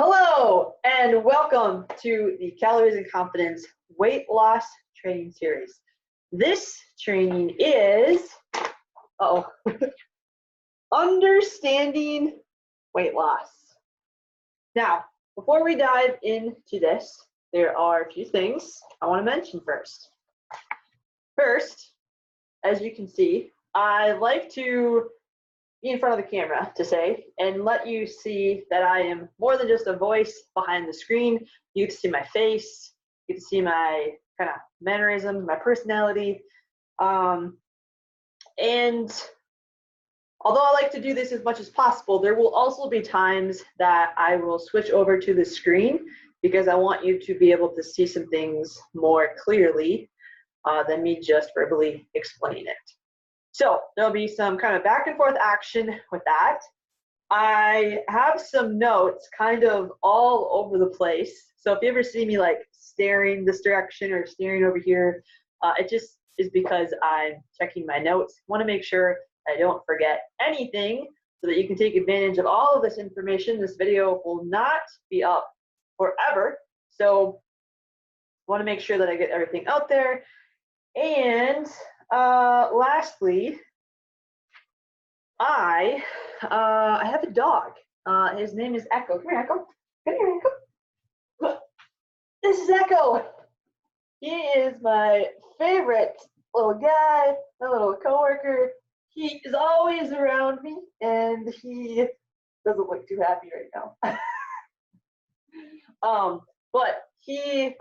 Hello and welcome to the Calories and Confidence Weight Loss Training Series. This training is understanding weight loss. Now, before we dive into this, there are a few things I want to mention first. First, as you can see, I like to be in front of the camera to say and let you see that I am more than just a voice behind the screen. You get to see my face, you get to see my kind of mannerism, my personality. And although I like to do this as much as possible, there will also be times that I will switch over to the screen because I want you to be able to see some things more clearly than me just verbally explaining it. So there'll be some kind of back and forth action with that. I have some notes kind of all over the place. So if you ever see me like staring this direction or staring over here, it just is because I'm checking my notes. I want to make sure I don't forget anything so that you can take advantage of all of this information. This video will not be up forever. So I want to make sure that I get everything out there. And lastly, I have a dog. His name is Echo. Come here, Echo. Come here, Echo. Look, this is Echo. He is my favorite little guy, my little coworker. He is always around me, and he doesn't look too happy right now. But he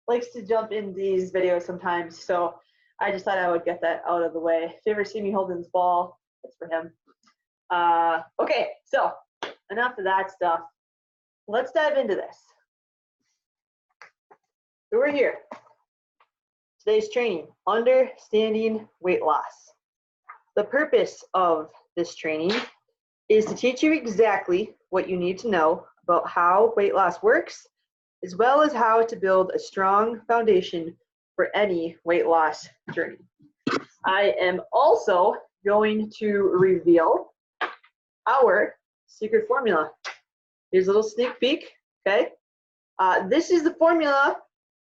likes to jump in these videos sometimes, so I just thought I would get that out of the way. If you ever see me holding this ball, it's for him. Okay, so enough of that stuff. Let's dive into this. So we're here. Today's training, understanding weight loss. The purpose of this training is to teach you exactly what you need to know about how weight loss works, as well as how to build a strong foundation for any weight loss journey. I am also going to reveal our secret formula. Here's a little sneak peek, okay? This is the formula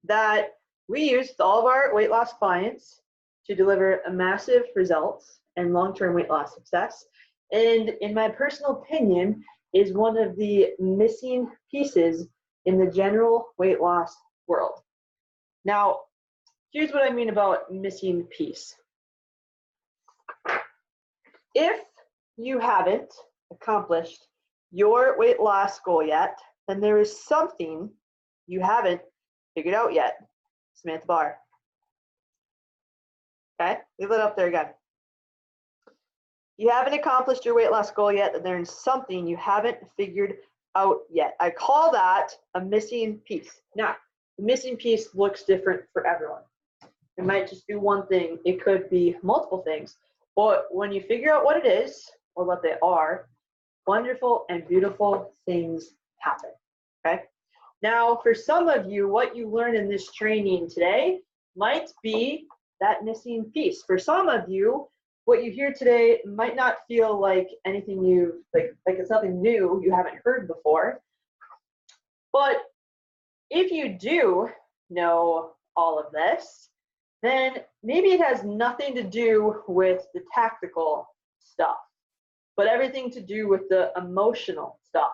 that we use with all of our weight loss clients to deliver a massive results and long-term weight loss success. And in my personal opinion, is one of the missing pieces in the general weight loss world. Now, here's what I mean about missing piece. If you haven't accomplished your weight loss goal yet, then there is something you haven't figured out yet. Samantha Barr. Okay, leave it up there again. You haven't accomplished your weight loss goal yet, then there's something you haven't figured out yet. I call that a missing piece. Now, the missing piece looks different for everyone. It might just be one thing. It could be multiple things. But when you figure out what it is or what they are, wonderful and beautiful things happen, okay? Now, for some of you, what you learn in this training today might be that missing piece. For some of you, what you hear today might not feel like anything like it's something new you haven't heard before. But if you do know all of this, then maybe it has nothing to do with the tactical stuff, but everything to do with the emotional stuff.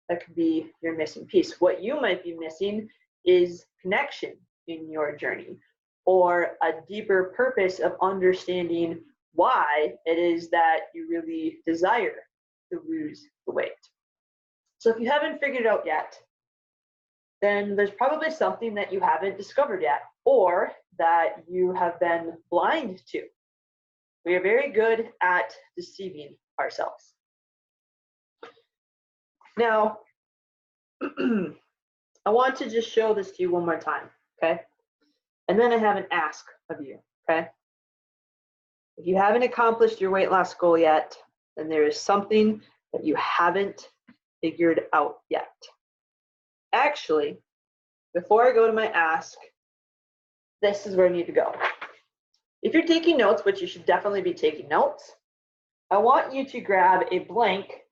That could be your missing piece. What you might be missing is connection in your journey, or a deeper purpose of understanding why it is that you really desire to lose the weight. So if you haven't figured it out yet, then there's probably something that you haven't discovered yet, or that you have been blind to. We are very good at deceiving ourselves. Now, I want to just show this to you one more time, okay? And then I have an ask of you, okay? If you haven't accomplished your weight loss goal yet, then there is something that you haven't figured out yet. Actually, before I go to my ask, this is where I need to go. If you're taking notes, which you should definitely be taking notes, I want you to grab a blank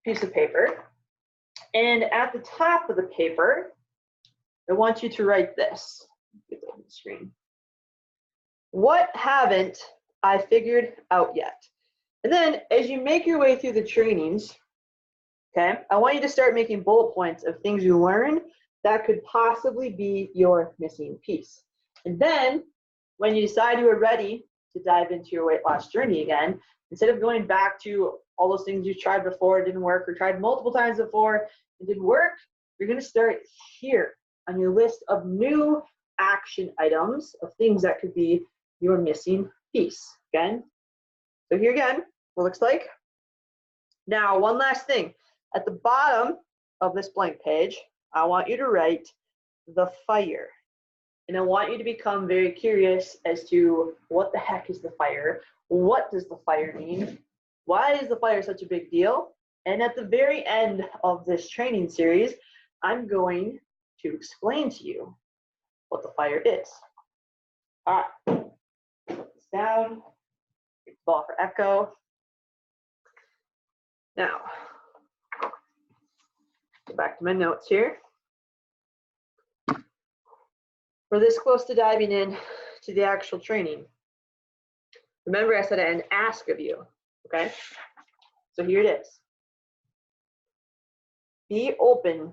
piece of paper And at the top of the paper, I want you to write this. Get that on the screen. What haven't I figured out yet? And then as you make your way through the trainings, okay, I want you to start making bullet points of things you learned that could possibly be your missing piece. And then when you decide you are ready to dive into your weight loss journey again, instead of going back to all those things you tried before, it didn't work, or tried multiple times before, it didn't work, you're gonna start here on your list of new action items of things that could be your missing piece, again. So here again, what it looks like. Now, one last thing. At the bottom of this blank page, I want you to write the fire. And I want you to become very curious as to what the heck is the fire? What does the fire mean? Why is the fire such a big deal? And at the very end of this training series, I'm going to explain to you what the fire is. All right, put this down, big ball for echo. Now, go back to my notes here. We're this close to diving in to the actual training. Remember I said an ask of you, okay? So here it is. Be open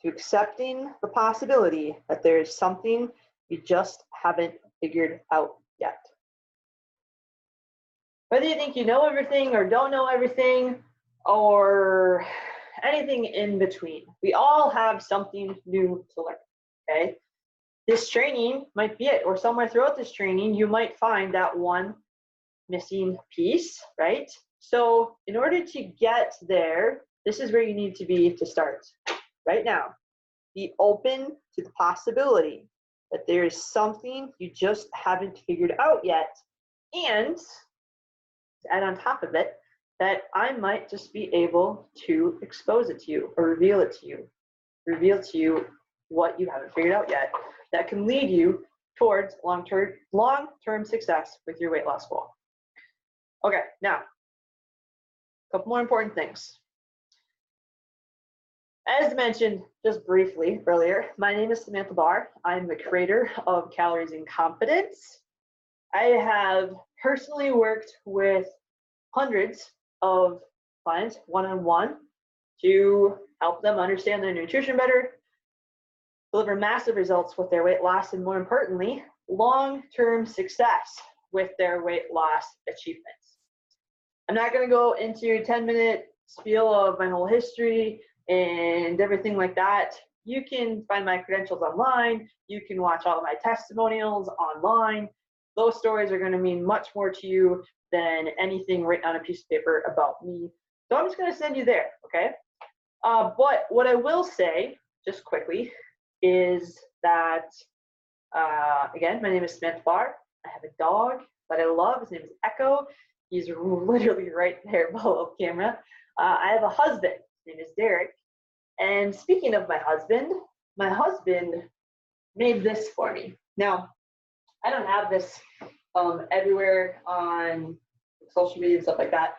to accepting the possibility that there is something you just haven't figured out yet. Whether you think you know everything or don't know everything or anything in between, we all have something new to learn, okay? This training might be it, or somewhere throughout this training, you might find that one missing piece, right? So in order to get there, this is where you need to be to start right now. Be open to the possibility that there is something you just haven't figured out yet. And to add on top of it, that I might just be able to expose it to you or reveal it to you. Reveal to you what you haven't figured out yet that can lead you towards long-term success with your weight loss goal. Okay, now, a couple more important things. As mentioned just briefly earlier, my name is Samantha Barr. I'm the creator of Calories and Confidence. I have personally worked with hundreds of clients one-on-one to help them understand their nutrition better, deliver massive results with their weight loss, and more importantly, long-term success with their weight loss achievements. I'm not going to go into a 10-minute spiel of my whole history and everything like that. You can find my credentials online. You can watch all of my testimonials online. Those stories are going to mean much more to you than anything written on a piece of paper about me. So I'm just going to send you there, okay? But what I will say, just quickly, is that, again, my name is Samantha Barr. I have a dog that I love. His name is Echo. He's literally right there below camera. I have a husband. His name is Derek. And speaking of my husband made this for me. Now, I don't have this everywhere on social media and stuff like that.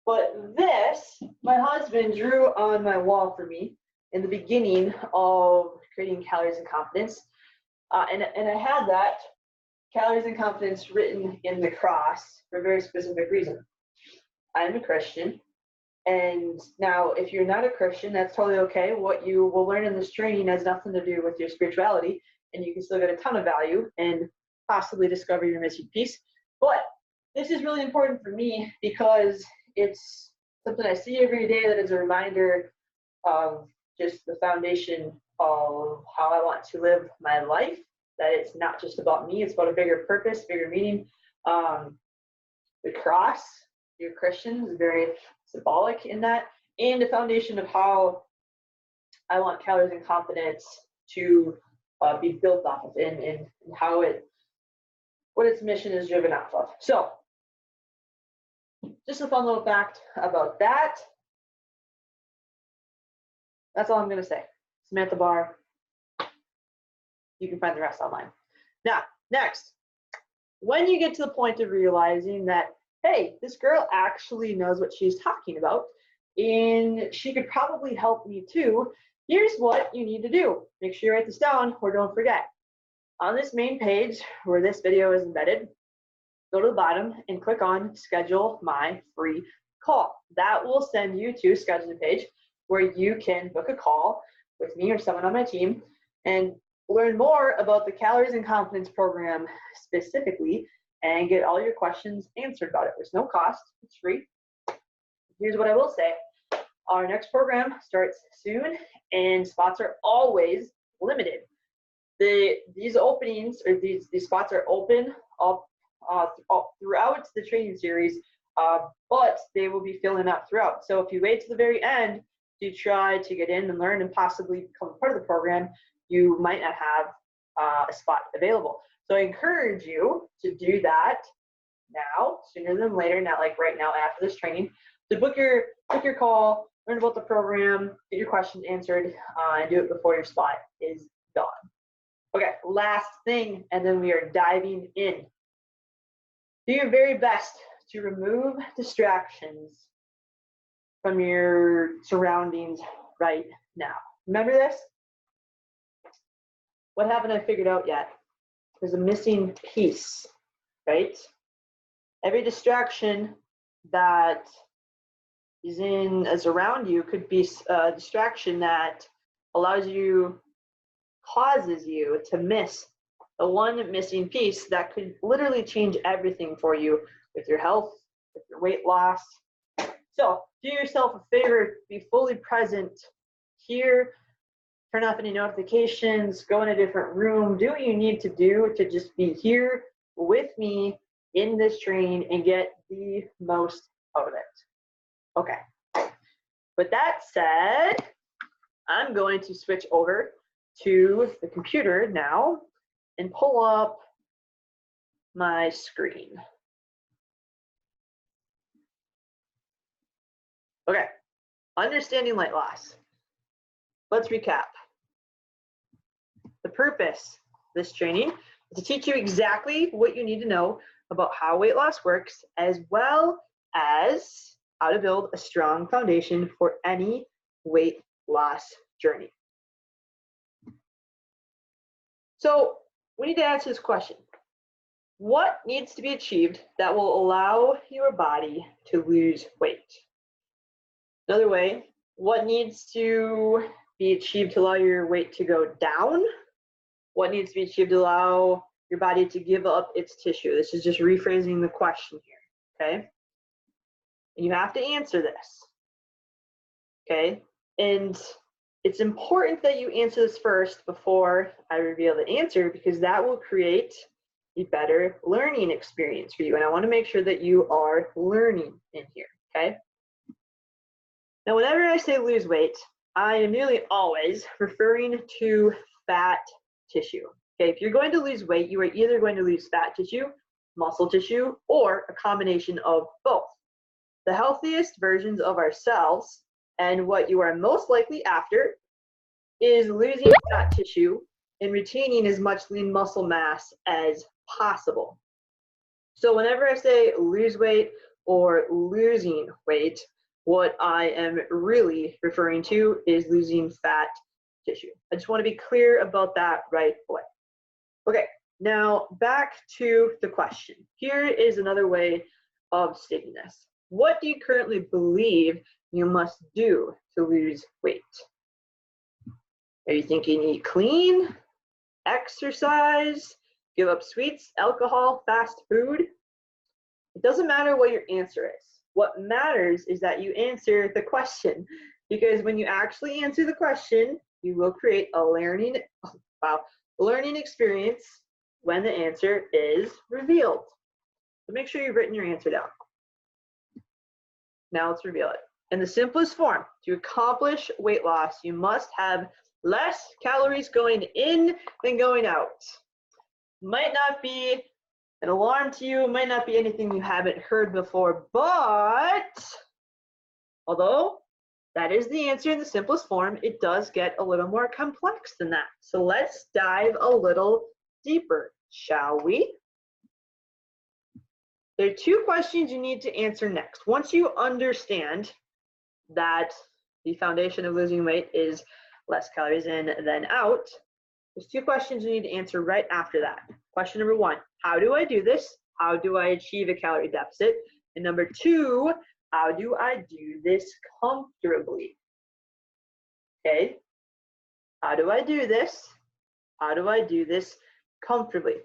But this, my husband drew on my wall for me in the beginning of creating Calories and Confidence. And I had that, Calories and Confidence, written in the cross for a very specific reason. I'm a Christian. And now, if you're not a Christian, that's totally okay. What you will learn in this training has nothing to do with your spirituality, and you can still get a ton of value and possibly discover your missing piece. But this is really important for me because it's something I see every day that is a reminder of just the foundation of how I want to live my life, that it's not just about me, it's about a bigger purpose, bigger meaning. The cross, you're Christian, is very symbolic in that, and the foundation of how I want Calories and Confidence to be built off of, and how what its mission is driven off of. So, just a fun little fact about that. That's all I'm going to say. Samantha Barr. You can find the rest online. Now, next, when you get to the point of realizing that, hey, this girl actually knows what she's talking about, and she could probably help me too. Here's what you need to do. Make sure you write this down or don't forget. On this main page where this video is embedded, go to the bottom and click on schedule my free call. That will send you to a scheduling page where you can book a call with me or someone on my team and learn more about the Calories and Confidence program specifically and get all your questions answered about it. There's no cost, it's free. Here's what I will say. Our next program starts soon and spots are always limited. These openings, or these spots are open up throughout the training series, but they will be filling up throughout. So if you wait to the very end to try to get in and learn and possibly become part of the program, you might not have a spot available. So I encourage you to do that now, sooner than later, not like right now after this training, to book your call, learn about the program, get your questions answered, and do it before your spot is gone. Okay, last thing, and then we are diving in. Do your very best to remove distractions from your surroundings right now. Remember this? What haven't I figured out yet? There's a missing piece, right? Every distraction that is around you could be a distraction that causes you to miss the one missing piece that could literally change everything for you with your health, with your weight loss. So do yourself a favor, be fully present here, turn off any notifications, go in a different room, do what you need to do to just be here with me in this training and get the most out of it. Okay, with that said, I'm going to switch over to the computer now and pull up my screen. Okay, understanding weight loss. Let's recap. The purpose of this training is to teach you exactly what you need to know about how weight loss works, as well as how to build a strong foundation for any weight loss journey. So we need to answer this question. What needs to be achieved that will allow your body to lose weight? Another way, what needs to be achieved to allow your weight to go down? What needs to be achieved to allow your body to give up its tissue? This is just rephrasing the question here, okay? And you have to answer this, okay? And it's important that you answer this first before I reveal the answer, because that will create a better learning experience for you. And I want to make sure that you are learning in here, okay? Now, whenever I say lose weight, I am nearly always referring to fat tissue. Okay, if you're going to lose weight, you are either going to lose fat tissue, muscle tissue, or a combination of both. The healthiest versions of ourselves and what you are most likely after is losing fat tissue and retaining as much lean muscle mass as possible. So whenever I say lose weight or losing weight, what I am really referring to is losing fat tissue. I just want to be clear about that right away. Okay, now back to the question. Here is another way of stating this. What do you currently believe you must do to lose weight? Are you thinking eat clean, exercise, give up sweets, alcohol, fast food? It doesn't matter what your answer is. What matters is that you answer the question, because when you actually answer the question, you will create a learning experience when the answer is revealed. So make sure you've written your answer down. Now let's reveal it. In the simplest form, to accomplish weight loss, you must have less calories going in than going out. Might not be an alarm to you, might not be anything you haven't heard before, but although that is the answer in the simplest form, it does get a little more complex than that. So let's dive a little deeper, shall we? There are two questions you need to answer next. Once you understand that the foundation of losing weight is less calories in than out, there's two questions you need to answer right after that. Question number one, how do I do this? How do I achieve a calorie deficit? And number two, how do I do this comfortably? Okay, how do I do this? How do I do this comfortably?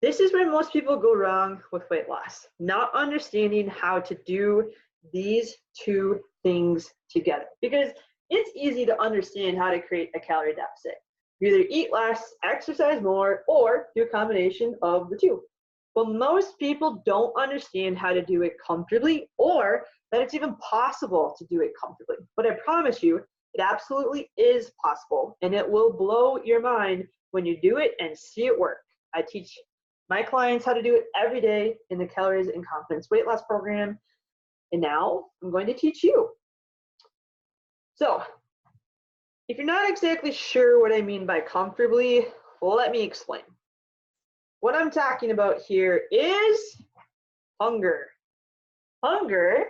This is where most people go wrong with weight loss, not understanding how to do these two things together. Because it's easy to understand how to create a calorie deficit. You either eat less, exercise more, or do a combination of the two. But most people don't understand how to do it comfortably, or that it's even possible to do it comfortably. But I promise you, it absolutely is possible, and it will blow your mind when you do it and see it work. I teach my clients how to do it every day in the Calories and Confidence Weight Loss Program, and now I'm going to teach you. So, if you're not exactly sure what I mean by comfortably, well, let me explain. What I'm talking about here is hunger. Hunger,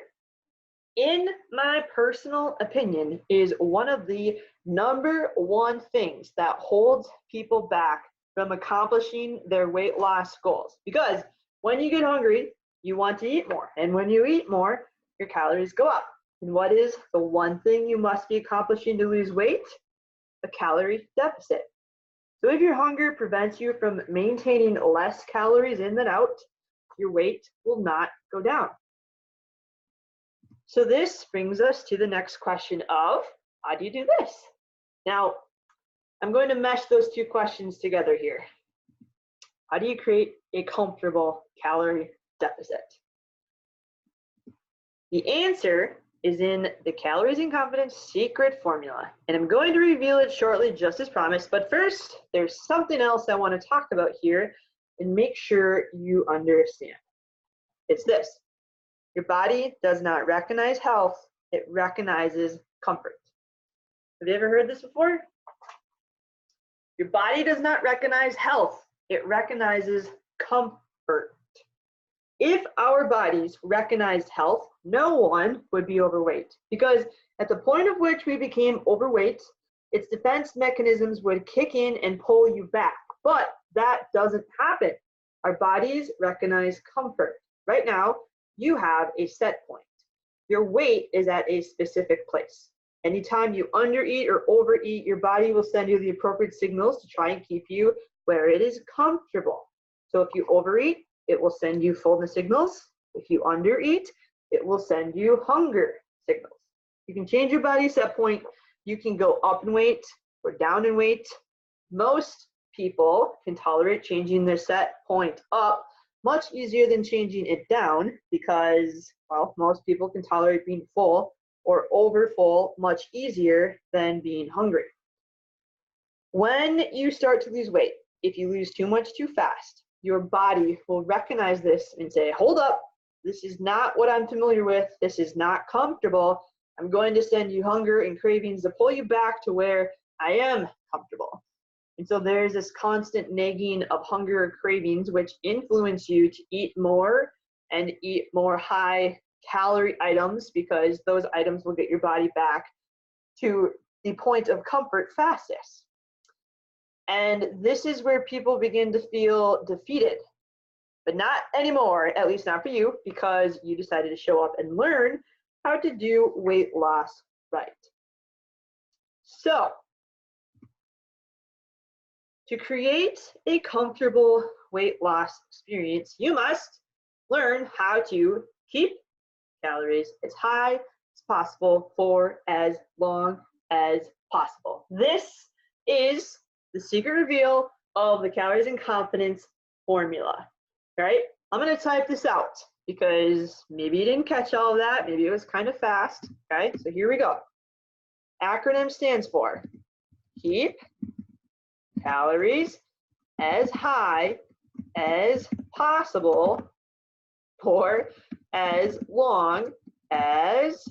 in my personal opinion, is one of the #1 things that holds people back from accomplishing their weight loss goals. Because when you get hungry, you want to eat more. And when you eat more, your calories go up. And what is the one thing you must be accomplishing to lose weight? A calorie deficit. So if your hunger prevents you from maintaining less calories in than out, your weight will not go down. So this brings us to the next question of, how do you do this? Now, I'm going to mesh those two questions together here. How do you create a comfortable calorie deficit? The answer is in the Calories and Confidence secret formula, and I'm going to reveal it shortly, just as promised. But first, there's something else I want to talk about here and make sure you understand. It's this: your body does not recognize health, it recognizes comfort. Have you ever heard this before? Your body does not recognize health, it recognizes comfort. If our bodies recognized health, no one would be overweight, because at the point of which we became overweight, its defense mechanisms would kick in and pull you back. But that doesn't happen. Our bodies recognize comfort. Right now, you have a set point. Your weight is at a specific place. Anytime you undereat or overeat, your body will send you the appropriate signals to try and keep you where it is comfortable. So if you overeat, it will send you fullness signals. If you undereat, it will send you hunger signals. You can change your body set point. You can go up in weight or down in weight. Most people can tolerate changing their set point up much easier than changing it down, because, well, most people can tolerate being full or over full much easier than being hungry. When you start to lose weight, if you lose too much too fast, your body will recognize this and say, hold up, this is not what I'm familiar with, this is not comfortable, I'm going to send you hunger and cravings to pull you back to where I am comfortable. And so there's this constant nagging of hunger or cravings, which influence you to eat more and eat more high calorie items, because those items will get your body back to the point of comfort fastest. And this is where people begin to feel defeated, but not anymore, at least not for you, because you decided to show up and learn how to do weight loss right. So, to create a comfortable weight loss experience, you must learn how to keep calories as high as possible for as long as possible. This is the secret reveal of the Calories and Confidence formula. All right, I'm going to type this out because maybe you didn't catch all of that. Maybe it was kind of fast. Okay, so here we go. Acronym stands for keep calories as high as possible for as long as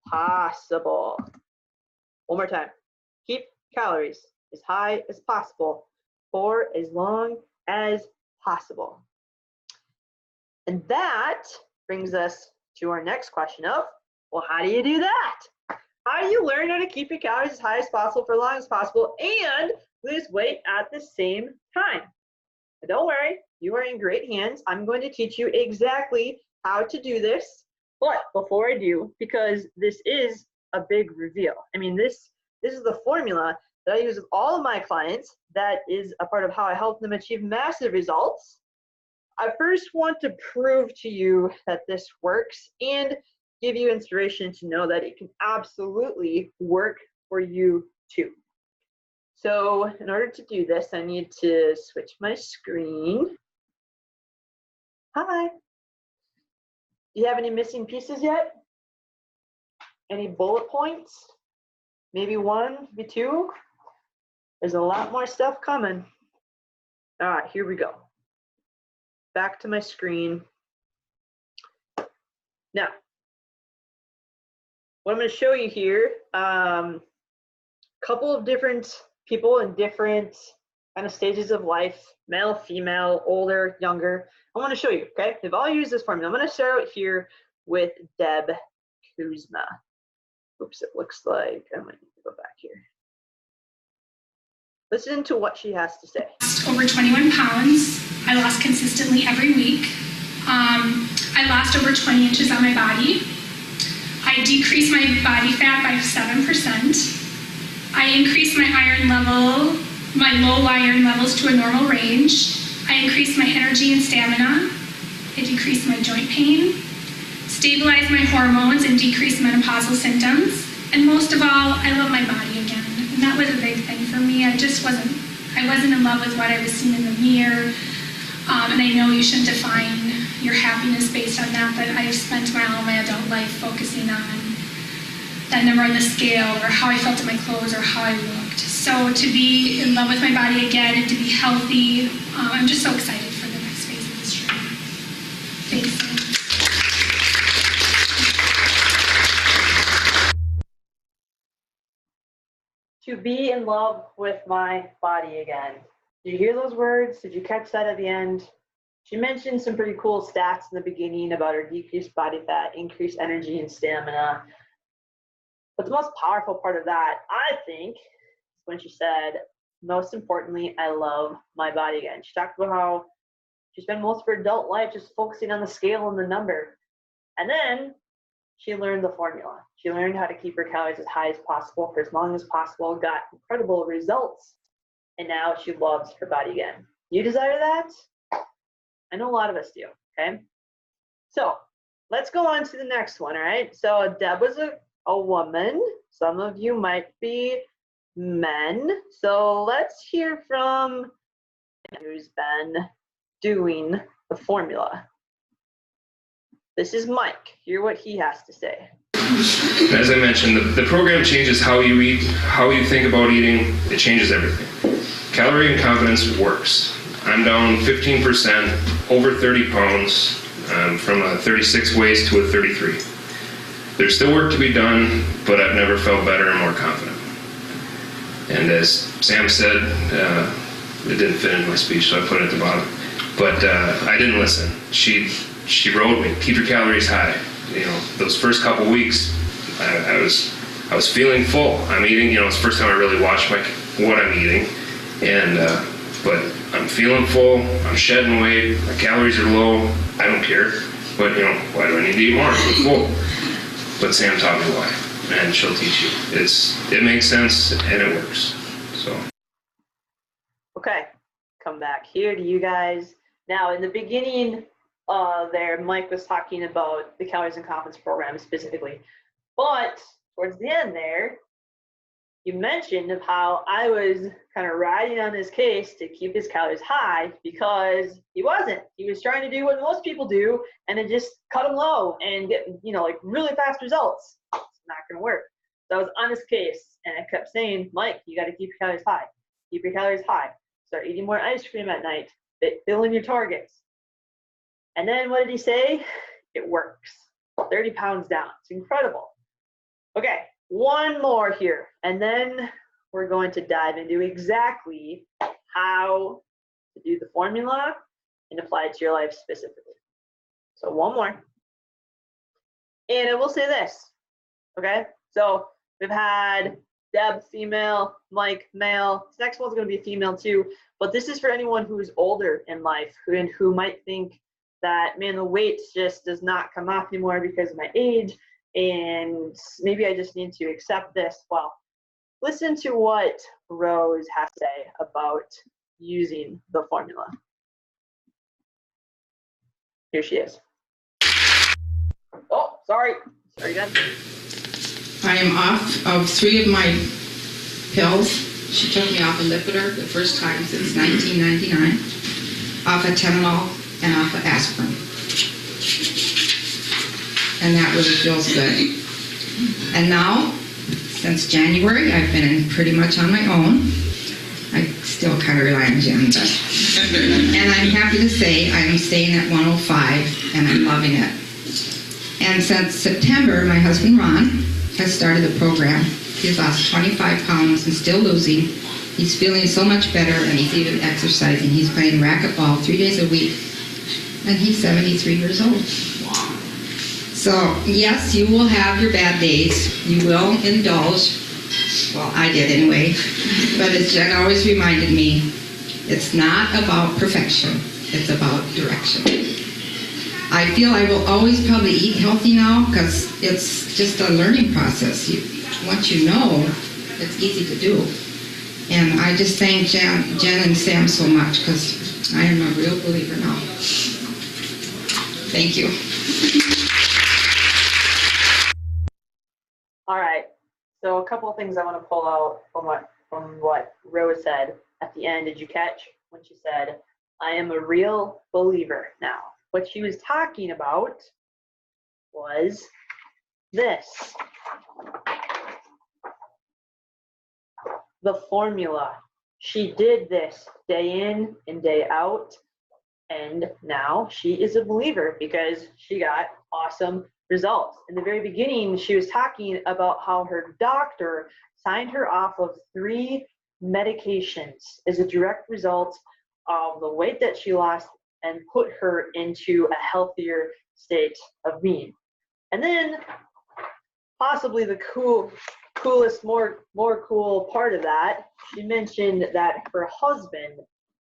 possible. One more time. Keep calories as high as possible for as long as possible. And that brings us to our next question of, well, how do you do that? How do you learn how to keep your calories as high as possible for as long as possible and lose weight at the same time? But don't worry, you are in great hands. I'm going to teach you exactly how to do this. But before I do, because this is a big reveal. I mean, this is the formula that I use with all of my clients. That is a part of how I help them achieve massive results. I first want to prove to you that this works and give you inspiration to know that it can absolutely work for you too. So in order to do this, I need to switch my screen. Hi. Do you have any missing pieces yet? Any bullet points? Maybe one, maybe two? There's a lot more stuff coming. All right, here we go. Back to my screen. Now, what I'm going to show you here, couple of different people in different kind of stages of life, male, female, older, younger. I want to show you, okay? They've all used this formula. I'm going to start out here with Deb Kuzma. Oops, it looks like I might need to go back here. Listen to what she has to say. Over 21 pounds. I lost consistently every week. I lost over 20 inches on my body. I decreased my body fat by 7%. I increased my iron level, my low iron levels to a normal range. I increased my energy and stamina. I decreased my joint pain, stabilized my hormones and decreased menopausal symptoms. And most of all, I love my body again. And that was a big thing for me. I wasn't in love with what I was seeing in the mirror. And I know you shouldn't define your happiness based on that, but I've spent all my adult life focusing on that number on the scale or how I felt in my clothes or how I looked. So to be in love with my body again and to be healthy, I'm just so excited for the next phase of this journey. Thanks. To be in love with my body again. Did you hear those words? Did you catch that at the end? She mentioned some pretty cool stats in the beginning about her decreased body fat, increased energy and stamina. But the most powerful part of that, I think, is when she said, most importantly, I love my body again. She talked about how she spent most of her adult life just focusing on the scale and the number. And then she learned the formula. She learned how to keep her calories as high as possible for as long as possible, got incredible results, and now she loves her body again. You desire that? I know a lot of us do, okay? So let's go on to the next one, all right? So Deb was a woman. Some of you might be men. So let's hear from who's been doing the formula. This is Mike. Hear what he has to say. As I mentioned, the program changes how you eat, how you think about eating. It changes everything. Calorie and Confidence works. I'm down 15%, over 30 pounds, from a 36 waist to a 33. There's still work to be done, but I've never felt better and more confident. And as Sam said, it didn't fit into my speech, so I put it at the bottom. But I didn't listen. She wrote me, keep your calories high. You know, those first couple weeks, I was feeling full. I'm eating. You know, it's the first time I really watched what I'm eating, and but I'm feeling full. I'm shedding weight. My calories are low. I don't care. But you know, why do I need to eat more? I'm full. But Sam taught me why, and she'll teach you. It makes sense and it works. So. Okay, come back here to you guys. Now, in the beginning there, Mike was talking about the Calories and Confidence program specifically. But towards the end there, you mentioned of how I was kind of riding on his case to keep his calories high because he wasn't. He was trying to do what most people do and then just cut them low and get, you know, like really fast results. It's not going to work. So I was on his case and I kept saying, Mike, you got to keep your calories high. Keep your calories high. Start eating more ice cream at night. Fill in your targets. And then what did he say? It works. 30 pounds down. It's incredible. Okay, one more here. And then we're going to dive into exactly how to do the formula and apply it to your life specifically. So one more. And I will say this, okay? So we've had Deb, female, Mike, male. This next one's gonna be a female too, but this is for anyone who's older in life and who might think that, man, the weight just does not come off anymore because of my age, and maybe I just need to accept this. Well, listen to what Rose has to say about using the formula. Here she is. Oh, sorry. Sorry again. I am off of 3 of my pills. She took me off of Lipitor the first time since 1999, off of Tylenol and off of aspirin. And that really feels good. And now, since January, I've been pretty much on my own. I still kind of rely on Jen, but. And I'm happy to say I am staying at 105 and I'm loving it. And since September, my husband Ron has started the program. He's lost 25 pounds and still losing. He's feeling so much better and he's even exercising. He's playing racquetball 3 days a week and he's 73 years old. Wow. So yes, you will have your bad days. You will indulge. Well, I did anyway. But as Jen always reminded me, it's not about perfection. It's about direction. I feel I will always probably eat healthy now because it's just a learning process. Once you know, it's easy to do. And I just thank Jen and Sam so much because I am a real believer now. Thank you. All right. So a couple of things I want to pull out from what Rose said at the end. Did you catch when she said, "I am a real believer now"? What she was talking about was this. The formula. She did this day in and day out, and now she is a believer because she got awesome results. In the very beginning, she was talking about how her doctor signed her off of 3 medications as a direct result of the weight that she lost and put her into a healthier state of being. And then possibly the coolest, more cool part of that, she mentioned that her husband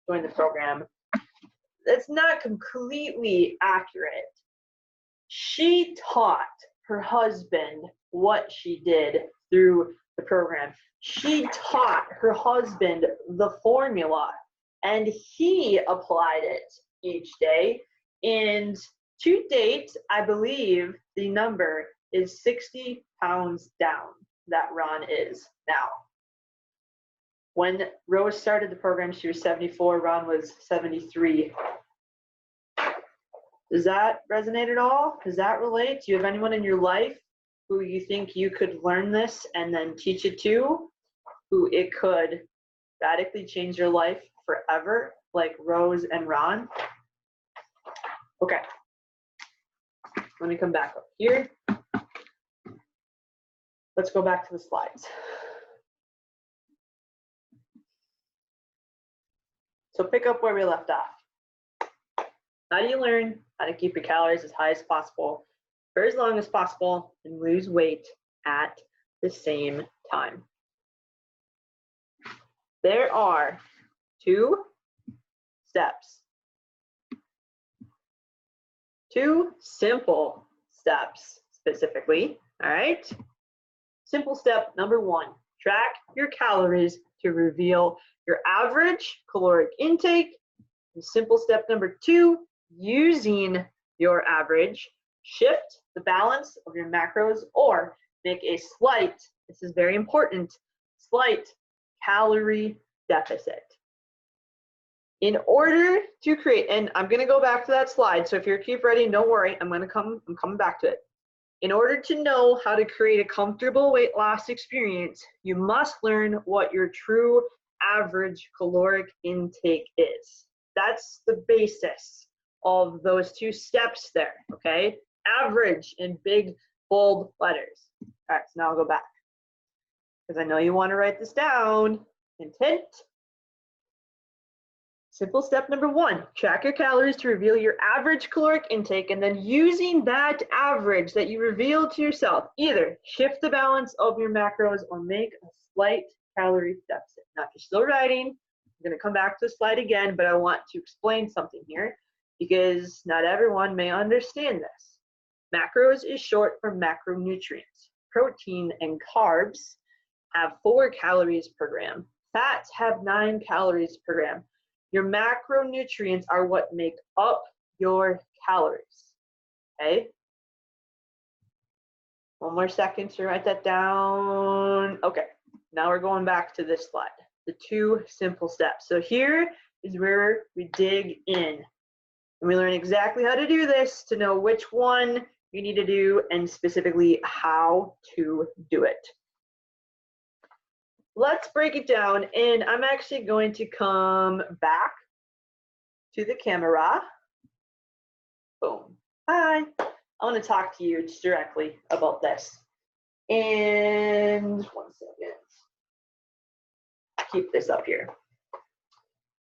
joined the program. That's not completely accurate. She taught her husband what she did through the program. She taught her husband the formula, and he applied it each day. And to date, I believe the number is 60 pounds down that Ron is now. When Rose started the program, she was 74, Ron was 73. Does that resonate at all? Does that relate? Do you have anyone in your life who you think you could learn this and then teach it to, who it could radically change your life forever, like Rose and Ron? Okay. Let me come back up here. Let's go back to the slides. So pick up where we left off. How do you learn how to keep your calories as high as possible for as long as possible and lose weight at the same time? There are 2 steps. 2 simple steps specifically, all right? Simple step number 1, track your calories to reveal your average caloric intake. And simple step number 2, using your average, shift the balance of your macros or make a slight, this is very important, slight calorie deficit. In order to create, and I'm going to go back to that slide, so if you're keep ready, don't worry, I'm coming back to it. In order to know how to create a comfortable weight loss experience, you must learn what your true average caloric intake is. That's the basis of those 2 steps there, okay? Average in big, bold letters. All right, so now I'll go back because I know you want to write this down. Intent, Simple step number 1, track your calories to reveal your average caloric intake, and then using that average that you reveal to yourself, either shift the balance of your macros or make a slight calorie deficit. Now, if you're still writing, I'm going to come back to the slide again, but I want to explain something here because not everyone may understand this. Macros is short for macronutrients. Protein and carbs have 4 calories per gram. Fats have 9 calories per gram. Your macronutrients are what make up your calories, okay? One more second to write that down. Okay, now we're going back to this slide, the 2 simple steps. So here is where we dig in. And we learn exactly how to do this to know which one you need to do and specifically how to do it. Let's break it down, and I'm actually going to come back to the camera. Boom. Hi. I want to talk to you just directly about this. And 1 second. Keep this up here.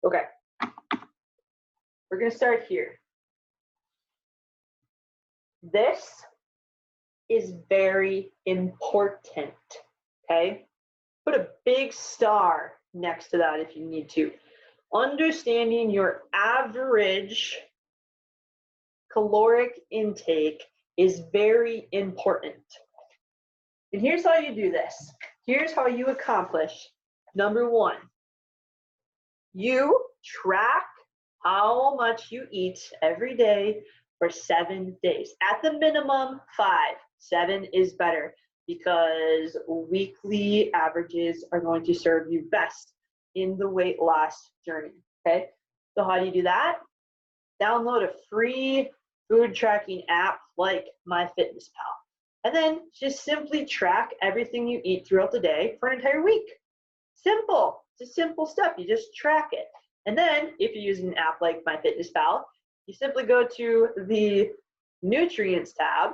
Okay. We're going to start here. This is very important, okay? Put a big star next to that if you need to. Understanding your average caloric intake is very important. And here's how you do this. Here's how you accomplish number 1. You track how much you eat every day for 7 days. At the minimum, 5. 7 is better, because weekly averages are going to serve you best in the weight loss journey, okay? So how do you do that? Download a free food tracking app like MyFitnessPal, and then just simply track everything you eat throughout the day for an entire week. Simple, it's a simple step, you just track it. And then if you're using an app like MyFitnessPal, you simply go to the Nutrients tab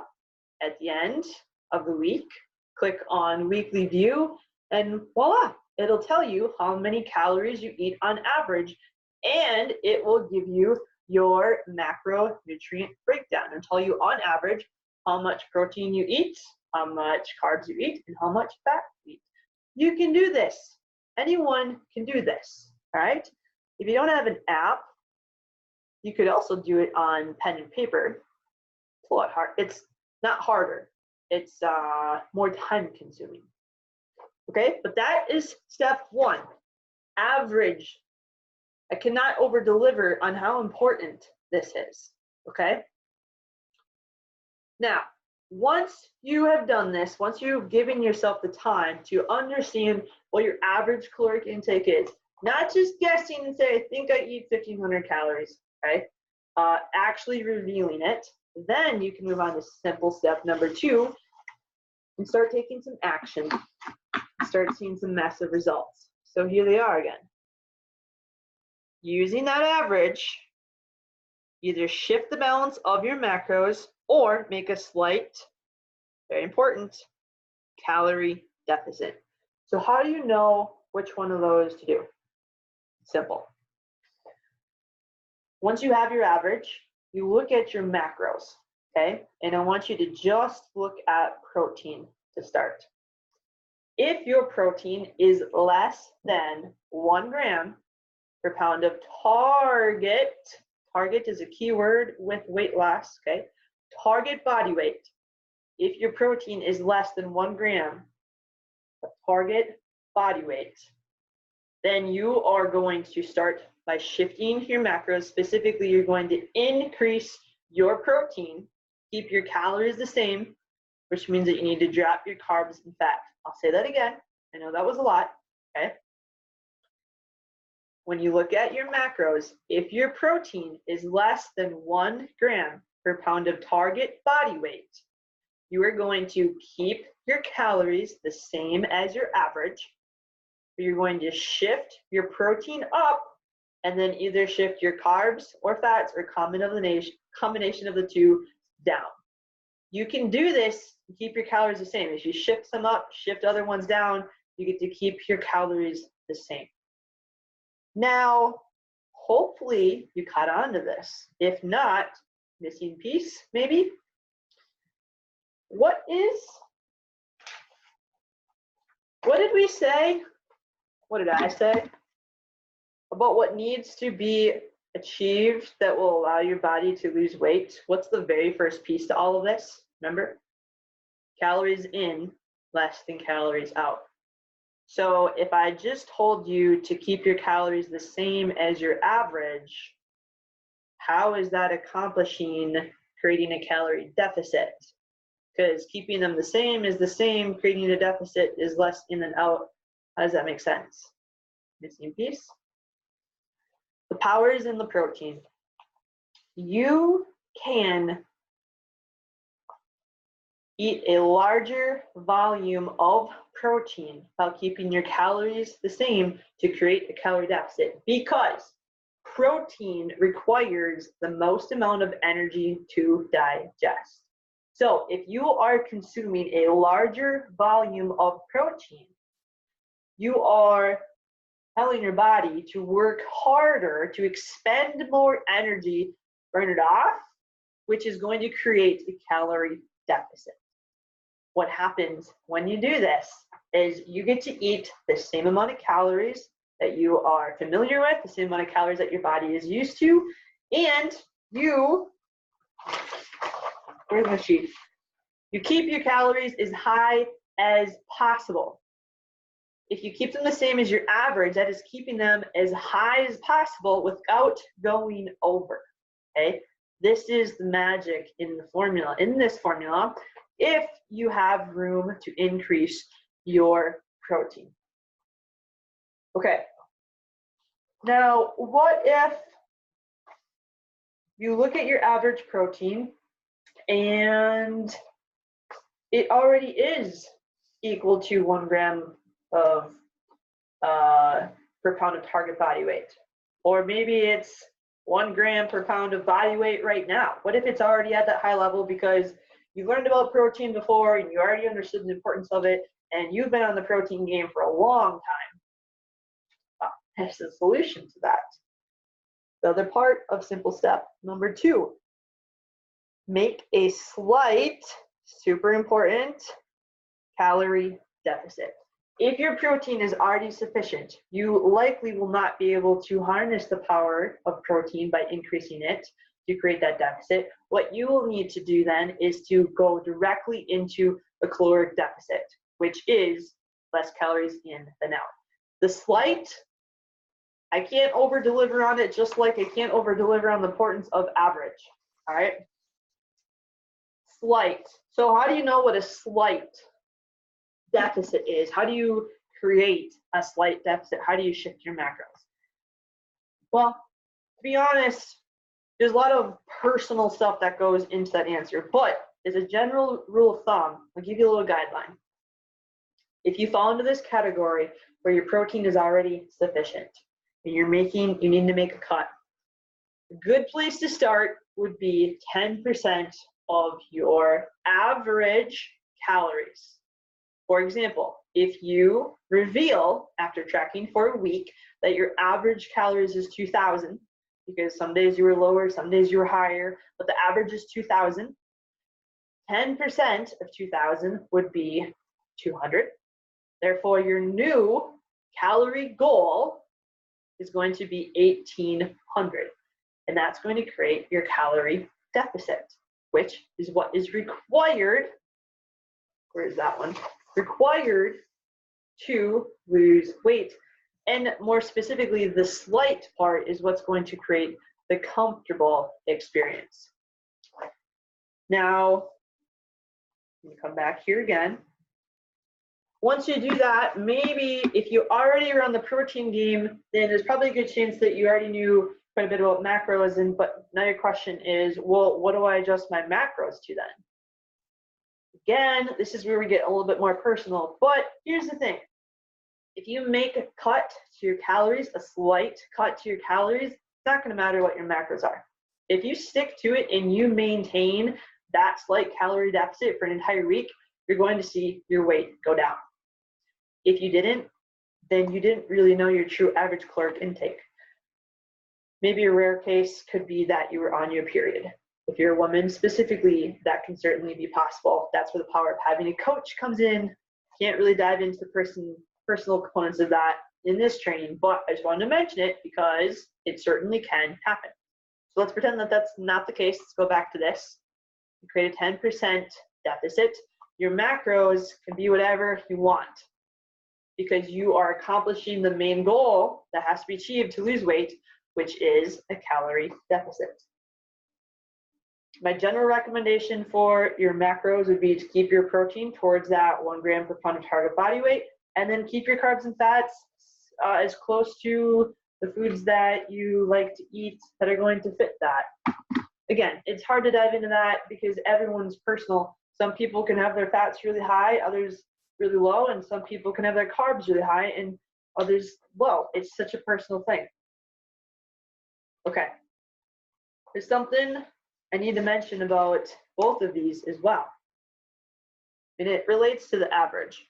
at the end of the week, click on Weekly View, and voila, it'll tell you how many calories you eat on average, and it will give you your macronutrient breakdown and tell you on average how much protein you eat, how much carbs you eat, and how much fat you eat. You can do this. Anyone can do this, all right? If you don't have an app, you could also do it on pen and paper. It's a lot hard. It's not harder. It's more time consuming. Okay, but that is step 1. Average. I cannot over deliver on how important this is. Okay. Now, once you have done this, once you've given yourself the time to understand what your average caloric intake is, not just guessing and say, I think I eat 1,500 calories, okay? Actually revealing it, then you can move on to simple step number 2 and start taking some action, start seeing some massive results. So here they are again. Using that average, either shift the balance of your macros or make a slight, very important, calorie deficit. So how do you know which one of those to do? Simple. Once you have your average, you look at your macros, okay? And I want you to just look at protein to start. If your protein is less than 1 gram per pound of target is a key word with weight loss, okay? Target body weight. If your protein is less than 1 gram of target body weight, then you are going to start by shifting your macros. Specifically, you're going to increase your protein, keep your calories the same, which means that you need to drop your carbs and fat. I'll say that again. I know that was a lot, okay? When you look at your macros, if your protein is less than 1 gram per pound of target body weight, you are going to keep your calories the same as your average. You're going to shift your protein up and then either shift your carbs or fats or combination of the 2 down. You can do this and keep your calories the same. If you shift some up, shift other ones down, you get to keep your calories the same. Now, hopefully you caught on to this. If not, missing piece, maybe. What did we say? What did I say? About what needs to be achieved that will allow your body to lose weight. What's the very first piece to all of this? Remember? Calories in, less than calories out. So if I just told you to keep your calories the same as your average, how is that accomplishing creating a calorie deficit? Because keeping them the same is the same, creating a deficit is less in and out. How does that make sense? Missing piece? The power is in the protein. You can eat a larger volume of protein while keeping your calories the same to create a calorie deficit, because protein requires the most amount of energy to digest. So if you are consuming a larger volume of protein, you are telling your body to work harder, to expend more energy, burn it off, which is going to create a calorie deficit. What happens when you do this is you get to eat the same amount of calories that you are familiar with, the same amount of calories that your body is used to, and you, where's my sheet? You keep your calories as high as possible. If you keep them the same as your average, that is keeping them as high as possible without going over, okay? This is the magic in the formula. In this formula, if you have room to increase your protein. Okay, now what if you look at your average protein and it already is equal to 1 gram of per pound of target body weight, or maybe it's 1 gram per pound of body weight right now. What if it's already at that high level because you learned about protein before and you already understood the importance of it and you've been on the protein game for a long time? Well, there's a solution to that. The other part of simple step number 2, make a slight, super important, calorie deficit. If your protein is already sufficient, you likely will not be able to harness the power of protein by increasing it to create that deficit. What you will need to do then is to go directly into a caloric deficit, which is less calories in than out. The slight, I can't over deliver on it, just like I can't over deliver on the importance of average. All right, slight. So how do you know what a slight deficit is? How do you create a slight deficit? How do you shift your macros? Well, to be honest, there's a lot of personal stuff that goes into that answer, but as a general rule of thumb, I'll give you a little guideline. If you fall into this category where your protein is already sufficient and you need to make a cut, a good place to start would be 10% of your average calories. For example, if you reveal after tracking for a week that your average calories is 2,000, because some days you were lower, some days you were higher, but the average is 2,000, 10% of 2,000 would be 200. Therefore, your new calorie goal is going to be 1,800, and that's going to create your calorie deficit, which is what is required. Where is that one? Required to lose weight. And more specifically, the slight part is what's going to create the comfortable experience. Now, let me come back here again. Once you do that, maybe if you already are on the protein game, then there's probably a good chance that you already knew quite a bit about macros. But now your question is, well, what do I adjust my macros to then? Again, this is where we get a little bit more personal, but here's the thing. If you make a cut to your calories, a slight cut to your calories, it's not going to matter what your macros are. If you stick to it and you maintain that slight calorie deficit for an entire week, you're going to see your weight go down. If you didn't, then you didn't really know your true average caloric intake. Maybe a rare case could be that you were on your period. If you're a woman specifically, that can certainly be possible. That's where the power of having a coach comes in. Can't really dive into the personal components of that in this training, but I just wanted to mention it because it certainly can happen. So let's pretend that that's not the case. Let's go back to this. You create a 10% deficit. Your macros can be whatever you want because you are accomplishing the main goal that has to be achieved to lose weight, which is a calorie deficit. My general recommendation for your macros would be to keep your protein towards that 1 gram per pound of target body weight, and then keep your carbs and fats as close to the foods that you like to eat that are going to fit that. Again, it's hard to dive into that because everyone's personal. Some people can have their fats really high, others really low, and some people can have their carbs really high and others low. It's such a personal thing. Okay, there's something I need to mention about both of these as well, and it relates to the average.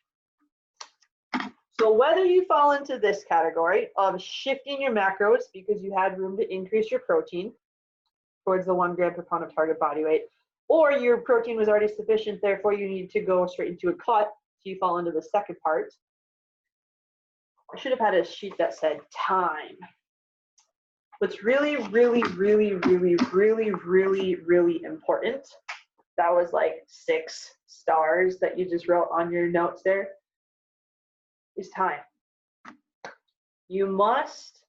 So whether you fall into this category of shifting your macros because you had room to increase your protein towards the 1 gram per pound of target body weight, or your protein was already sufficient, therefore you need to go straight into a cut, so you fall into the second part. I should have had a sheet that said time. What's really, really, really, really, really, really, really important, that was like 6 stars that you just wrote on your notes there, is time. You must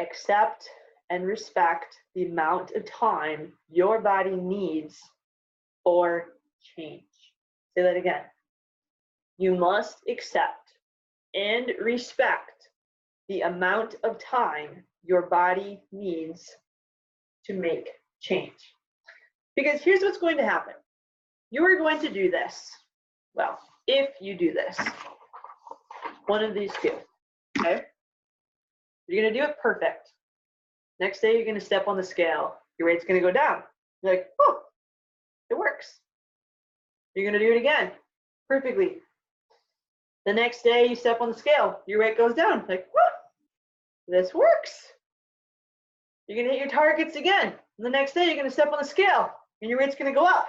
accept and respect the amount of time your body needs for change. Say that again. You must accept and respect the amount of time your body needs to make change. Because here's what's going to happen. You are going to do this. Well, if you do this, one of these two, okay? You're gonna do it perfect. Next day, you're gonna step on the scale. Your weight's gonna go down. You're like, oh, it works. You're gonna do it again, perfectly. The next day, you step on the scale. Your weight goes down. Like, whoa, this works. You're gonna hit your targets again. And the next day, you're gonna step on the scale, and your weight's gonna go up.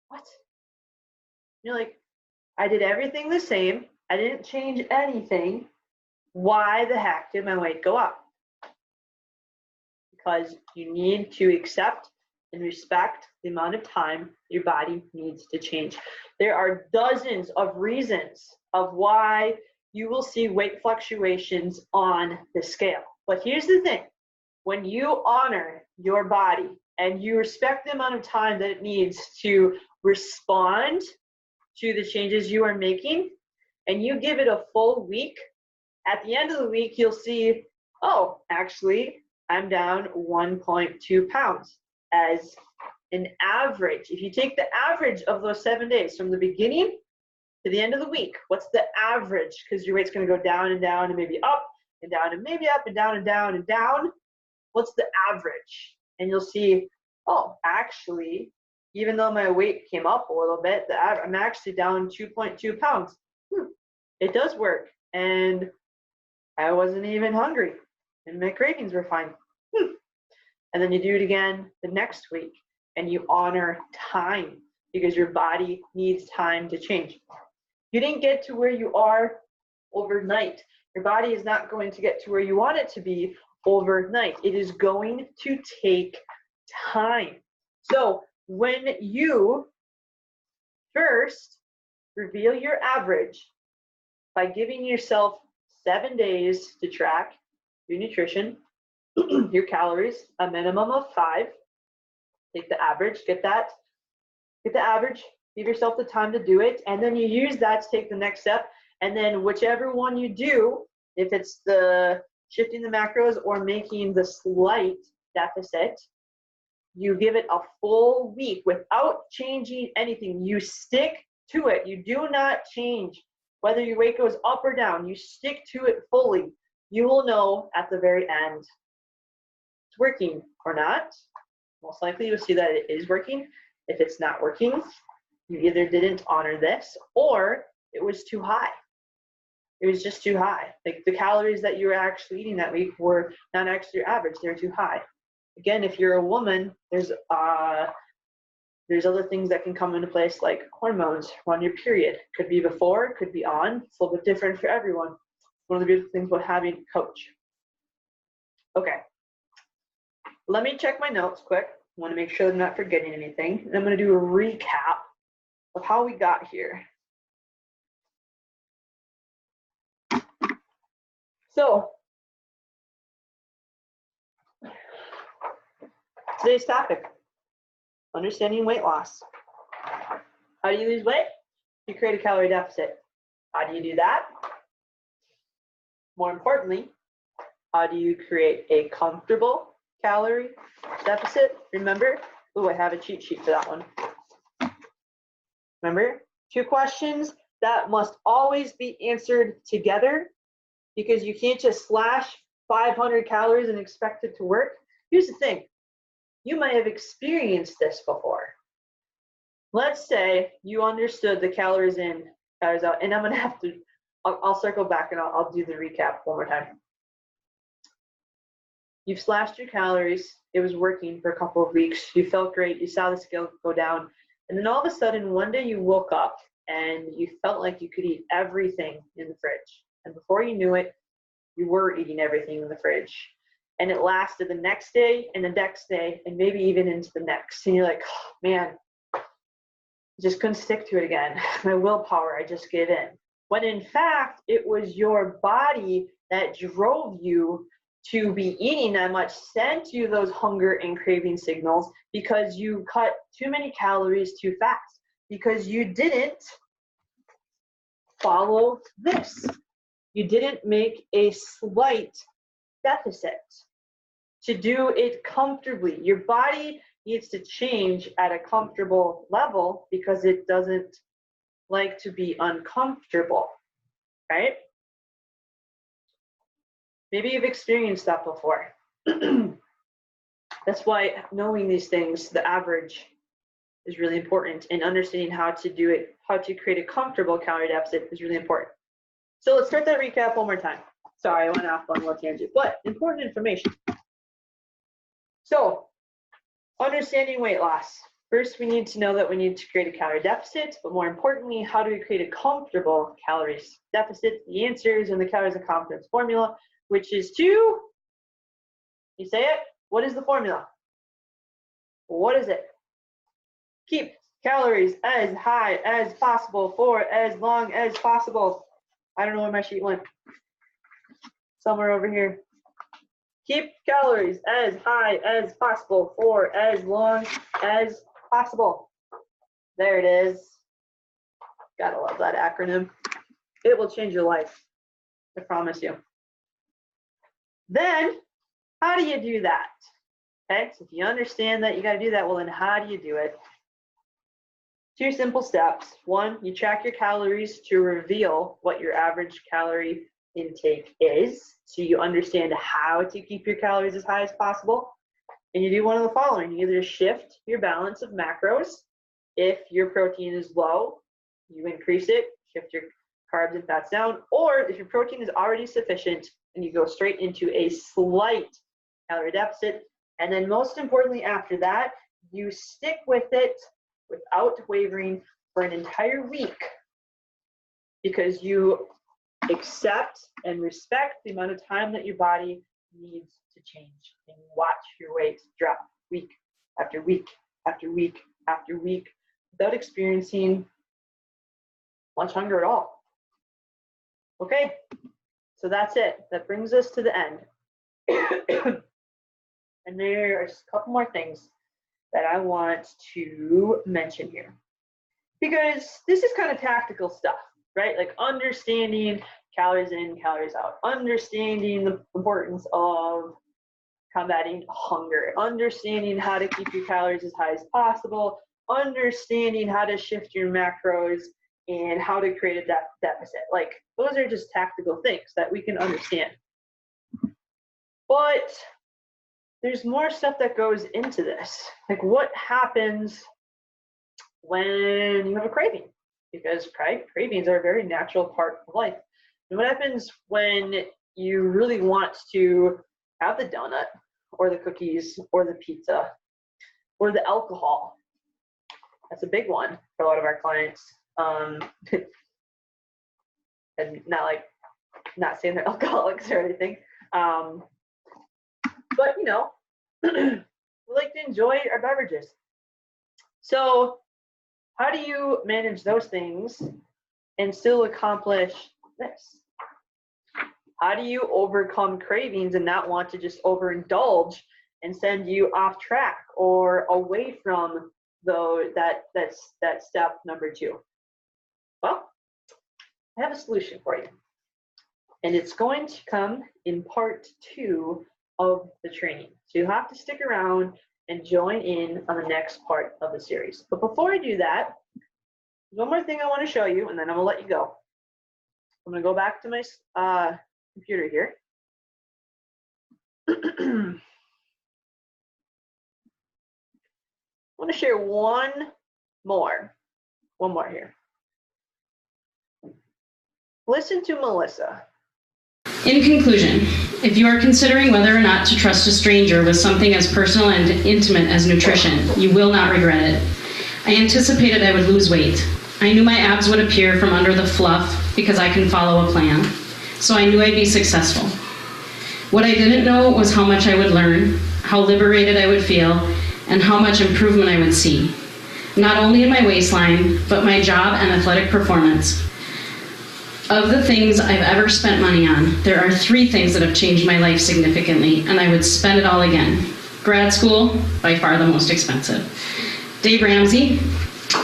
What? You're like, I did everything the same. I didn't change anything. Why the heck did my weight go up? Because you need to accept and respect the amount of time your body needs to change. There are dozens of reasons of why you will see weight fluctuations on the scale. But here's the thing. When you honor your body and you respect the amount of time that it needs to respond to the changes you are making, and you give it a full week, at the end of the week, you'll see, oh, actually, I'm down 1.2 pounds as an average. If you take the average of those 7 days from the beginning to the end of the week, what's the average? Because your weight's going to go down and down and maybe up and down and maybe up and down and down and down. What's the average? And you'll see, oh, actually, even though my weight came up a little bit, I'm actually down 2.2 pounds. It does work. And I wasn't even hungry. And my cravings were fine. And then you do it again the next week. And you honor time because your body needs time to change. You didn't get to where you are overnight. Your body is not going to get to where you want it to be overnight. It is going to take time. So when you first reveal your average by giving yourself 7 days to track your nutrition, your calories, a minimum of 5, take the average, get the average, give yourself the time to do it, and then you use that to take the next step, and then whichever one you do, if it's the shifting the macros or making the slight deficit, you give it a full week without changing anything. You stick to it. You do not change. Whether your weight goes up or down, you stick to it fully. You will know at the very end it's working or not. Most likely you'll see that it is working. If it's not working, you either didn't honor this or it was too high. It was just too high. Like the calories that you were actually eating that week were not actually your average. They were too high. Again, if you're a woman, there's other things that can come into place, like hormones on your period. Could be before, could be on. It's a little bit different for everyone. One of the good things about having a coach. Okay. Let me check my notes quick. I want to make sure I'm not forgetting anything. And I'm going to do a recap of how we got here. So, today's topic, understanding weight loss. How do you lose weight? You create a calorie deficit. How do you do that? More importantly, how do you create a comfortable calorie deficit? Remember? Oh, I have a cheat sheet for that one. Remember? 2 questions that must always be answered together, because you can't just slash 500 calories and expect it to work. Here's the thing. You might have experienced this before. Let's say you understood the calories in, calories out, and I'm going to have to, I'll circle back and I'll do the recap one more time. You've slashed your calories. It was working for a couple of weeks. You felt great. You saw the scale go down. And then all of a sudden, one day you woke up and you felt like you could eat everything in the fridge. And before you knew it, you were eating everything in the fridge. And it lasted the next day and the next day and maybe even into the next. And you're like, oh, man, I just couldn't stick to it again. My willpower, I just gave in. When in fact, it was your body that drove you to be eating that much, sent you those hunger and craving signals, because you cut too many calories too fast, because you didn't follow this. You didn't make a slight deficit to do it comfortably. Your body needs to change at a comfortable level because it doesn't like to be uncomfortable, right? Maybe you've experienced that before. That's why knowing these things, the average, is really important, and understanding how to do it, how to create a comfortable calorie deficit is really important. So let's start that recap one more time. Sorry, I went off on a little tangent, but important information. So, understanding weight loss. First, we need to know that we need to create a calorie deficit, but more importantly, how do we create a comfortable calories deficit? The answer is in the calories of confidence formula, which is to, you say it, what is the formula? What is it? Keep calories as high as possible for as long as possible. I don't know where my sheet went. Somewhere over here. Keep calories as high as possible for as long as possible. There it is. Gotta love that acronym. It will change your life. I promise you. Then, how do you do that? Okay, so if you understand that you gotta do that, well then how do you do it? 2 simple steps. 1, you track your calories to reveal what your average calorie intake is, so you understand how to keep your calories as high as possible. And you do one of the following. You either shift your balance of macros. If your protein is low, you increase it, shift your carbs and fats down. Or if your protein is already sufficient, then you go straight into a slight calorie deficit. And then most importantly after that, you stick with it without wavering for an entire week, because you accept and respect the amount of time that your body needs to change, and watch your weight drop week after week after week after week without experiencing much hunger at all. Okay, so that's it. That brings us to the end. And there's a couple more things that I want to mention here, because this is kind of tactical stuff, right? Like understanding calories in, calories out, understanding the importance of combating hunger, understanding how to keep your calories as high as possible, understanding how to shift your macros, and how to create a deficit. Like, those are just tactical things that we can understand. But there's more stuff that goes into this. Like, what happens when you have a craving? Because cravings are a very natural part of life. And what happens when you really want to have the donut or the cookies or the pizza or the alcohol? That's a big one for a lot of our clients. And not saying they're alcoholics or anything. But we like to enjoy our beverages. So how do you manage those things and still accomplish this? How do you overcome cravings and not want to just overindulge and send you off track or away from that step number 2? Well, I have a solution for you. And it's going to come in part 2 of the training. So you'll have to stick around and join in on the next part of the series. But before I do that, one more thing I want to show you, and then I'm going to let you go. I'm going to go back to my computer here. I want to share one more here. Listen to Melissa. In conclusion, if you are considering whether or not to trust a stranger with something as personal and intimate as nutrition, you will not regret it. I anticipated I would lose weight. I knew my abs would appear from under the fluff because I can follow a plan. So I knew I'd be successful. What I didn't know was how much I would learn, how liberated I would feel, and how much improvement I would see. Not only in my waistline, but my job and athletic performance. Of the things I've ever spent money on, there are 3 things that have changed my life significantly, and I would spend it all again. Grad school, by far the most expensive. Dave Ramsey,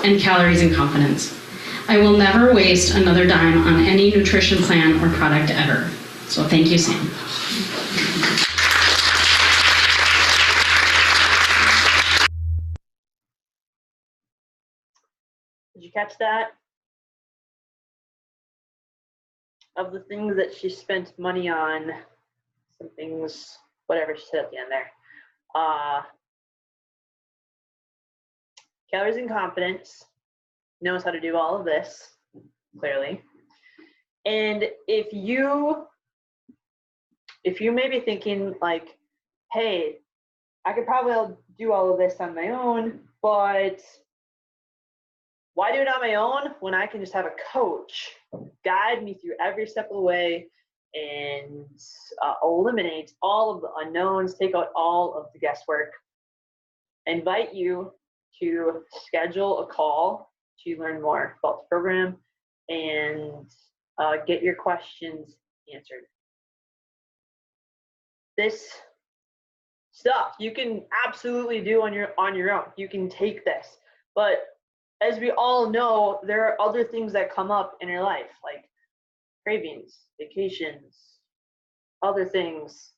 and Calories and Confidence. I will never waste another dime on any nutrition plan or product ever. So thank you, Sam. Did you catch that? Of the things that she spent money on, some things, whatever she said at the end there. Calories and Confidence knows how to do all of this, clearly. And if you may be thinking like, hey, I could probably do all of this on my own, but why do it on my own when I can just have a coach guide me through every step of the way and eliminate all of the unknowns, take out all of the guesswork? I invite you to schedule a call to learn more about the program and get your questions answered. This stuff you can absolutely do on your own. You can take this, but as we all know, there are other things that come up in your life, like cravings, vacations, other things.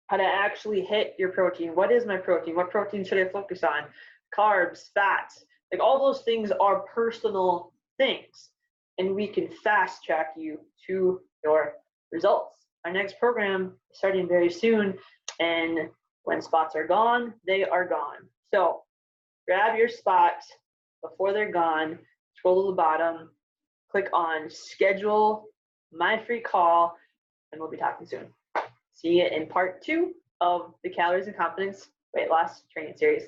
How to actually hit your protein. What is my protein? What protein should I focus on? Carbs, fats, like all those things are personal things, and we can fast track you to your results. Our next program is starting very soon, and when spots are gone, they are gone. So grab your spot before they're gone, scroll to the bottom, click on schedule my free call, and we'll be talking soon. See you in part 2 of the Calories and Confidence Weight Loss Training Series.